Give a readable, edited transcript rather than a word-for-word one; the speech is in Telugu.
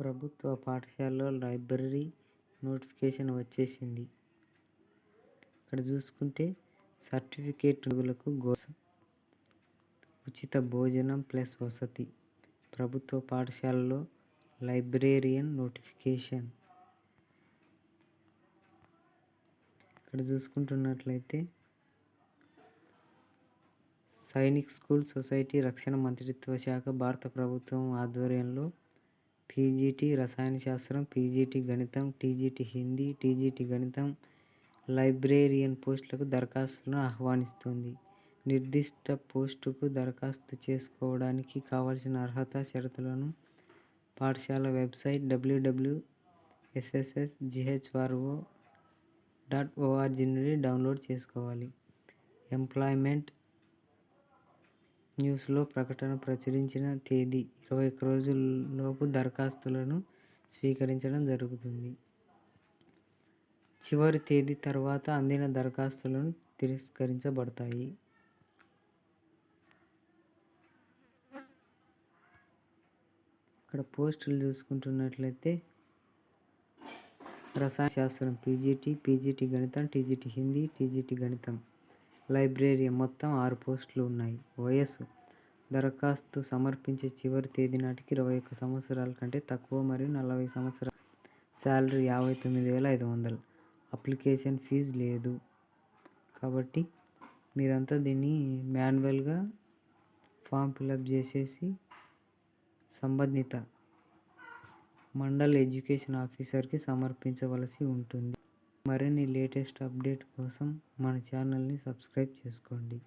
ప్రభుత్వ పాఠశాలలో లైబ్రరీ నోటిఫికేషన్ వచ్చేసింది. ఇక్కడ చూసుకుంటే సర్టిఫికేట్ ఉద్యోగులకు ఉచిత భోజనం ప్లస్ వసతి. ప్రభుత్వ పాఠశాలలో లైబ్రేరియన్ నోటిఫికేషన్. ఇక్కడ చూసుకుంటున్నట్లయితే సైనిక్ స్కూల్ సొసైటీ రక్షణ మంత్రిత్వ శాఖ భారత ప్రభుత్వం ఆధ్వర్యంలో పీజీటీ రసాయన శాస్త్రం, పీజీటీ గణితం, టీజీటీ హిందీ, టీజీటీ గణితం లైబ్రేరియన్ పోస్టులకు దరఖాస్తులను ఆహ్వానిస్తుంది. నిర్దిష్ట పోస్టుకు దరఖాస్తు చేసుకోవడానికి కావలసిన అర్హత షరతులను పాఠశాల వెబ్సైట్ www.sssghro.org నుండి డౌన్లోడ్ చేసుకోవాలి. ఎంప్లాయ్మెంట్ న్యూస్లో ప్రకటన ప్రచురించిన తేదీ 21 రోజుల్లోపు దరఖాస్తులను స్వీకరించడం జరుగుతుంది. చివరి తేదీ తర్వాత అందిన దరఖాస్తులను తిరస్కరించబడతాయి. ఇక్కడ పోస్టులు చూసుకుంటున్నట్లయితే రసాయన శాస్త్రం పీజీటీ, పీజీటీ గణితం, టీజీటీ హిందీ, టీజీటీ గణితం లైబ్రేరియన్ మొత్తం 6 పోస్టులు ఉన్నాయి. వయస్సు దరఖాస్తు సమర్పించే చివరి తేదీ నాటికి 21 సంవత్సరాల కంటే తక్కువ మరియు 40 సంవత్సరాలు. శాలరీ 59,500. అప్లికేషన్ ఫీజు లేదు. కాబట్టి మీరంతా దీన్ని మాన్యువల్గా ఫామ్ ఫిలప్ చేసేసి సంబంధిత మండల్ ఎడ్యుకేషన్ ఆఫీసర్కి సమర్పించవలసి ఉంటుంది. మరిన్ని లేటెస్ట్ అప్డేట్ కోసం మన ఛానల్ని సబ్స్క్రైబ్ చేసుకోండి.